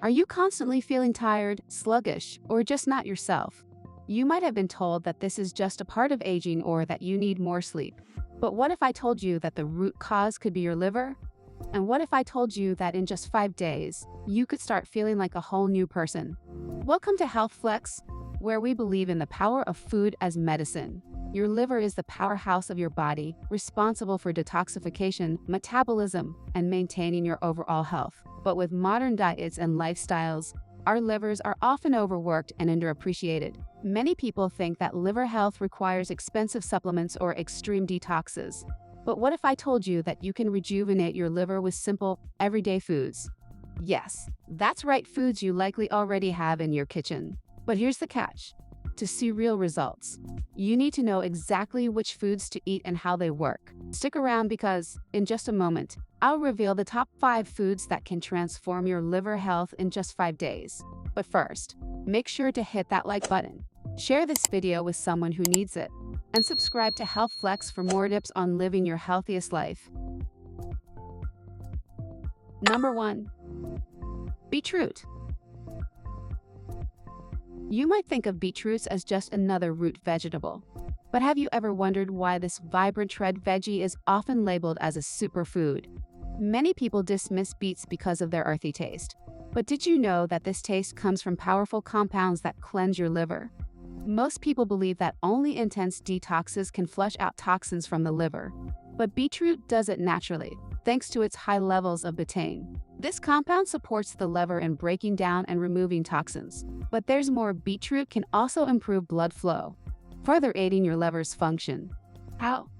Are you constantly feeling tired, sluggish, or just not yourself? You might have been told that this is just a part of aging or that you need more sleep. But what if I told you that the root cause could be your liver? And what if I told you that in just 5 days, you could start feeling like a whole new person? Welcome to HealthFlex, where we believe in the power of food as medicine. Your liver is the powerhouse of your body, responsible for detoxification, metabolism, and maintaining your overall health. But with modern diets and lifestyles, our livers are often overworked and underappreciated. Many people think that liver health requires expensive supplements or extreme detoxes. But what if I told you that you can rejuvenate your liver with simple, everyday foods? Yes, that's right, foods you likely already have in your kitchen. But here's the catch. To see real results, you need to know exactly which foods to eat and how they work. Stick around because, in just a moment, I'll reveal the top 5 foods that can transform your liver health in just 5 days. But first, make sure to hit that like button, share this video with someone who needs it, and subscribe to HealthFlex for more tips on living your healthiest life. Number 1. Beetroot. You might think of beetroots as just another root vegetable. But have you ever wondered why this vibrant red veggie is often labeled as a superfood? Many people dismiss beets because of their earthy taste. But did you know that this taste comes from powerful compounds that cleanse your liver? Most people believe that only intense detoxes can flush out toxins from the liver. But beetroot does it naturally, thanks to its high levels of betaine. This compound supports the liver in breaking down and removing toxins. But there's more. Beetroot can also improve blood flow, further aiding your liver's function. How?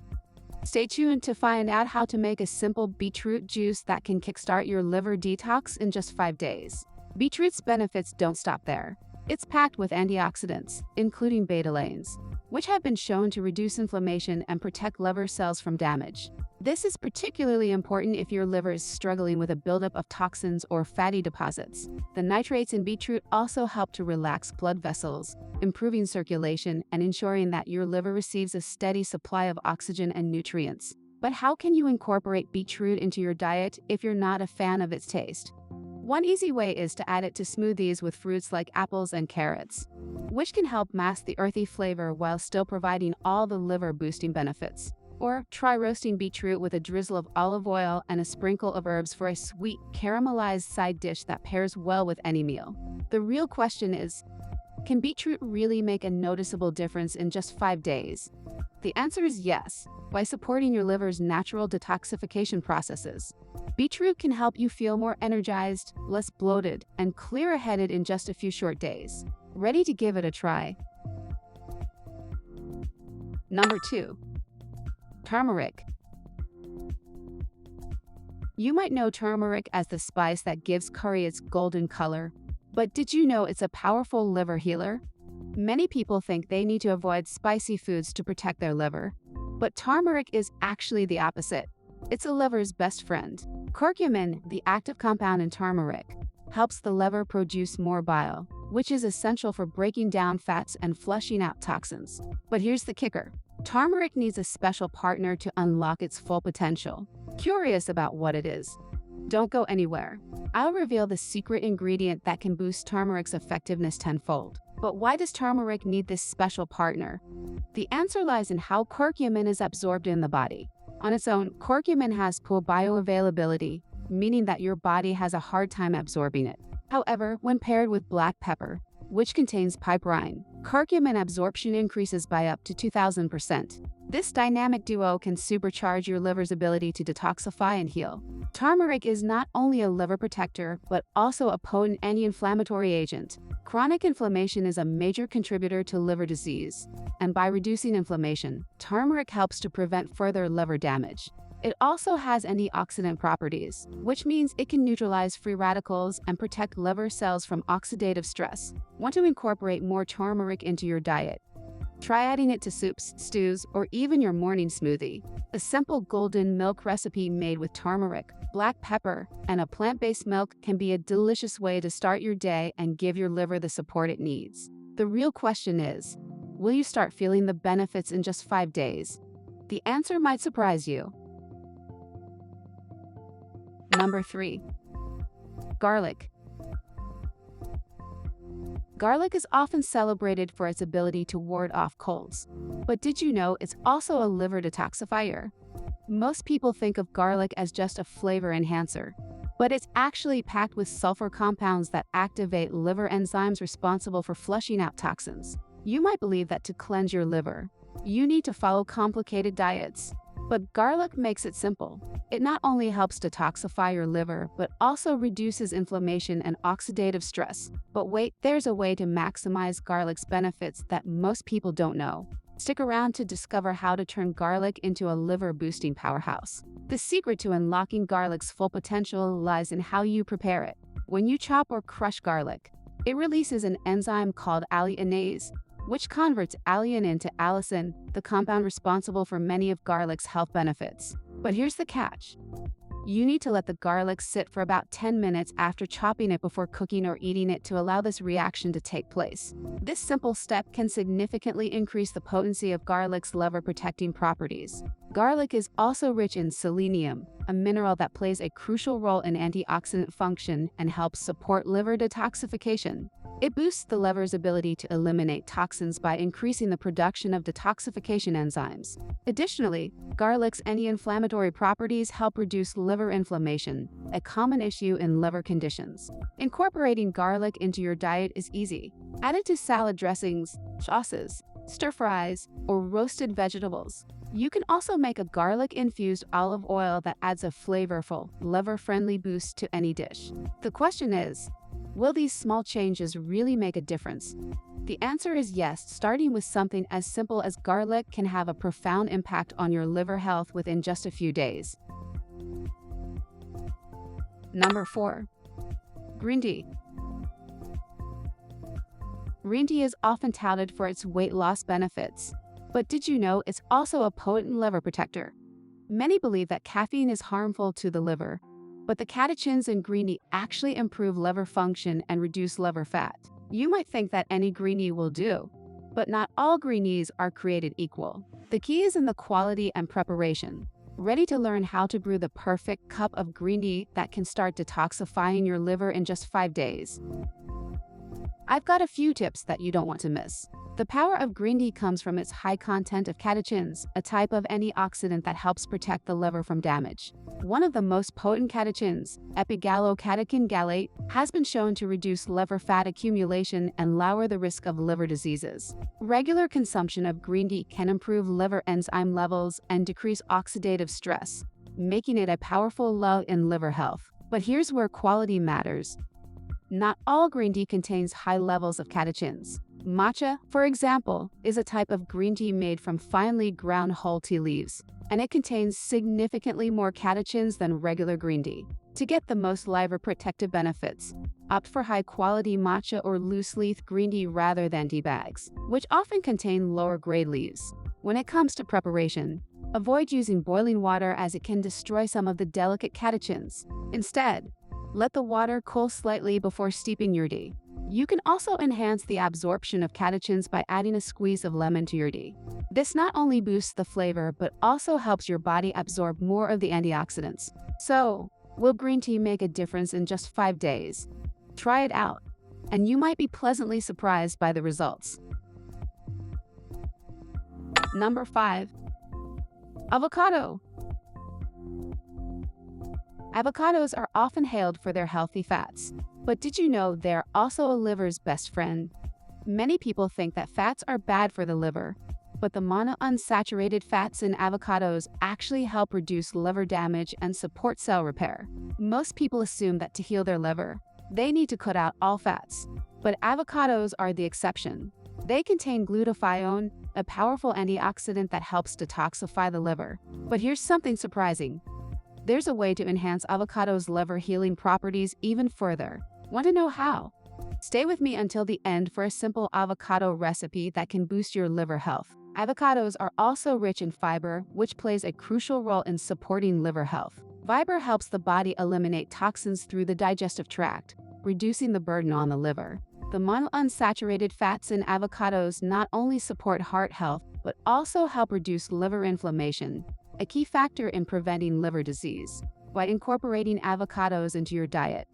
Stay tuned to find out how to make a simple beetroot juice that can kickstart your liver detox in just 5 days. Beetroot's benefits don't stop there. It's packed with antioxidants, including betalains, which have been shown to reduce inflammation and protect liver cells from damage. This is particularly important if your liver is struggling with a buildup of toxins or fatty deposits. The nitrates in beetroot also help to relax blood vessels, improving circulation and ensuring that your liver receives a steady supply of oxygen and nutrients. But how can you incorporate beetroot into your diet if you're not a fan of its taste? One easy way is to add it to smoothies with fruits like apples and carrots, which can help mask the earthy flavor while still providing all the liver-boosting benefits. Or try roasting beetroot with a drizzle of olive oil and a sprinkle of herbs for a sweet, caramelized side dish that pairs well with any meal. The real question is, can beetroot really make a noticeable difference in just 5 days? The answer is yes, by supporting your liver's natural detoxification processes. Beetroot can help you feel more energized, less bloated, and clearer-headed in just a few short days. Ready to give it a try? Number 2. Turmeric. You might know turmeric as the spice that gives curry its golden color, but did you know it's a powerful liver healer? Many people think they need to avoid spicy foods to protect their liver, but turmeric is actually the opposite. It's a liver's best friend. Curcumin, the active compound in turmeric, helps the liver produce more bile, which is essential for breaking down fats and flushing out toxins. But here's the kicker. Turmeric needs a special partner to unlock its full potential. Curious about what it is? Don't go anywhere. I'll reveal the secret ingredient that can boost turmeric's effectiveness tenfold. But why does turmeric need this special partner? The answer lies in how curcumin is absorbed in the body. On its own, curcumin has poor bioavailability, meaning that your body has a hard time absorbing it. However, when paired with black pepper, which contains piperine, curcumin absorption increases by up to 2,000%. This dynamic duo can supercharge your liver's ability to detoxify and heal. Turmeric is not only a liver protector, but also a potent anti-inflammatory agent. Chronic inflammation is a major contributor to liver disease, and by reducing inflammation, turmeric helps to prevent further liver damage. It also has antioxidant properties, which means it can neutralize free radicals and protect liver cells from oxidative stress. Want to incorporate more turmeric into your diet? Try adding it to soups, stews, or even your morning smoothie. A simple golden milk recipe made with turmeric, black pepper, and a plant-based milk can be a delicious way to start your day and give your liver the support it needs. The real question is, will you start feeling the benefits in just 5 days? The answer might surprise you. Number 3. Garlic. Garlic is often celebrated for its ability to ward off colds. But did you know it's also a liver detoxifier? Most people think of garlic as just a flavor enhancer, but it's actually packed with sulfur compounds that activate liver enzymes responsible for flushing out toxins. You might believe that to cleanse your liver, you need to follow complicated diets. But garlic makes it simple. It not only helps detoxify your liver, but also reduces inflammation and oxidative stress. But wait, there's a way to maximize garlic's benefits that most people don't know. Stick around to discover how to turn garlic into a liver-boosting powerhouse. The secret to unlocking garlic's full potential lies in how you prepare it. When you chop or crush garlic, it releases an enzyme called alliinase, which converts alliin into allicin, the compound responsible for many of garlic's health benefits. But here's the catch. You need to let the garlic sit for about 10 minutes after chopping it before cooking or eating it to allow this reaction to take place. This simple step can significantly increase the potency of garlic's liver-protecting properties. Garlic is also rich in selenium, a mineral that plays a crucial role in antioxidant function and helps support liver detoxification. It boosts the liver's ability to eliminate toxins by increasing the production of detoxification enzymes. Additionally, garlic's anti-inflammatory properties help reduce liver inflammation, a common issue in liver conditions. Incorporating garlic into your diet is easy. Add it to salad dressings, sauces, stir-fries, or roasted vegetables. You can also make a garlic-infused olive oil that adds a flavorful, liver-friendly boost to any dish. The question is, will these small changes really make a difference? The answer is yes. Starting with something as simple as garlic can have a profound impact on your liver health within just a few days. Number 4. Green tea. Green tea is often touted for its weight loss benefits. But did you know it's also a potent liver protector? Many believe that caffeine is harmful to the liver, but the catechins in green tea actually improve liver function and reduce liver fat. You might think that any green tea will do, but not all green teas are created equal. The key is in the quality and preparation. Ready to learn how to brew the perfect cup of green tea that can start detoxifying your liver in just 5 days? I've got a few tips that you don't want to miss. The power of green tea comes from its high content of catechins, a type of antioxidant that helps protect the liver from damage. One of the most potent catechins, epigallocatechin gallate, has been shown to reduce liver fat accumulation and lower the risk of liver diseases. Regular consumption of green tea can improve liver enzyme levels and decrease oxidative stress, making it a powerful lug in liver health. But here's where quality matters. Not all green tea contains high levels of catechins. Matcha, for example, is a type of green tea made from finely ground whole tea leaves, and it contains significantly more catechins than regular green tea. To get the most liver protective benefits, opt for high-quality matcha or loose-leaf green tea rather than tea bags, which often contain lower-grade leaves. When it comes to preparation, avoid using boiling water as it can destroy some of the delicate catechins. Instead, let the water cool slightly before steeping your tea. You can also enhance the absorption of catechins by adding a squeeze of lemon to your tea. This not only boosts the flavor, but also helps your body absorb more of the antioxidants. So, will green tea make a difference in just 5 days? Try it out, and you might be pleasantly surprised by the results. Number 5. Avocado. Avocados are often hailed for their healthy fats. But did you know they're also a liver's best friend? Many people think that fats are bad for the liver, but the monounsaturated fats in avocados actually help reduce liver damage and support cell repair. Most people assume that to heal their liver, they need to cut out all fats. But avocados are the exception. They contain glutathione, a powerful antioxidant that helps detoxify the liver. But here's something surprising. There's a way to enhance avocado's liver healing properties even further. Want to know how? Stay with me until the end for a simple avocado recipe that can boost your liver health. Avocados are also rich in fiber, which plays a crucial role in supporting liver health. Fiber helps the body eliminate toxins through the digestive tract, reducing the burden on the liver. The monounsaturated fats in avocados not only support heart health, but also help reduce liver inflammation, a key factor in preventing liver disease. By incorporating avocados into your diet,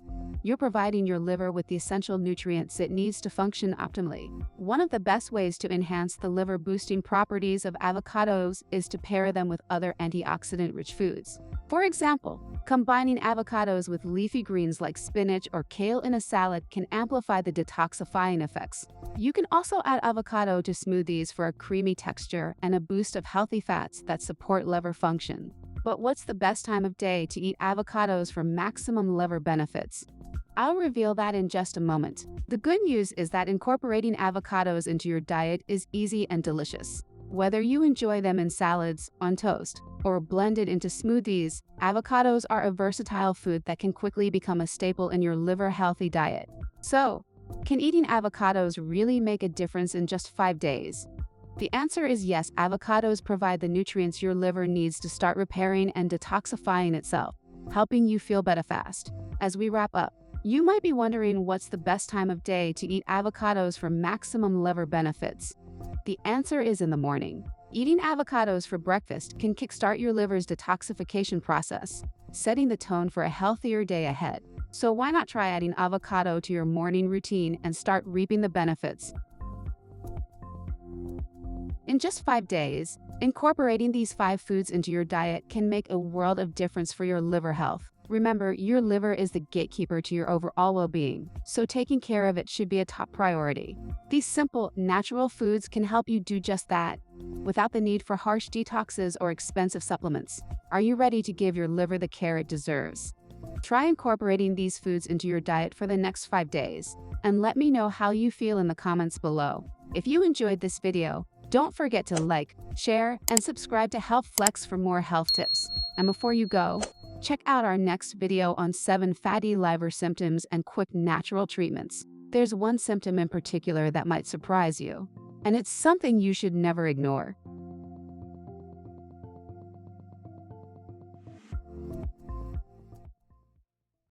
you're providing your liver with the essential nutrients it needs to function optimally. One of the best ways to enhance the liver-boosting properties of avocados is to pair them with other antioxidant-rich foods. For example, combining avocados with leafy greens like spinach or kale in a salad can amplify the detoxifying effects. You can also add avocado to smoothies for a creamy texture and a boost of healthy fats that support liver function. But what's the best time of day to eat avocados for maximum liver benefits? I'll reveal that in just a moment. The good news is that incorporating avocados into your diet is easy and delicious. Whether you enjoy them in salads, on toast, or blended into smoothies, avocados are a versatile food that can quickly become a staple in your liver-healthy diet. So, can eating avocados really make a difference in just 5 days? The answer is yes. Avocados provide the nutrients your liver needs to start repairing and detoxifying itself, helping you feel better fast. As we wrap up, you might be wondering what's the best time of day to eat avocados for maximum liver benefits. The answer is in the morning. Eating avocados for breakfast can kickstart your liver's detoxification process, setting the tone for a healthier day ahead. So why not try adding avocado to your morning routine and start reaping the benefits? In just 5 days, incorporating these 5 foods into your diet can make a world of difference for your liver health. Remember, your liver is the gatekeeper to your overall well-being, so taking care of it should be a top priority. These simple, natural foods can help you do just that, without the need for harsh detoxes or expensive supplements. Are you ready to give your liver the care it deserves? Try incorporating these foods into your diet for the next 5 days, and let me know how you feel in the comments below. If you enjoyed this video, don't forget to like, share, and subscribe to HealthFlex for more health tips. And before you go, check out our next video on 7 fatty liver symptoms and quick natural treatments. There's one symptom in particular that might surprise you, and it's something you should never ignore.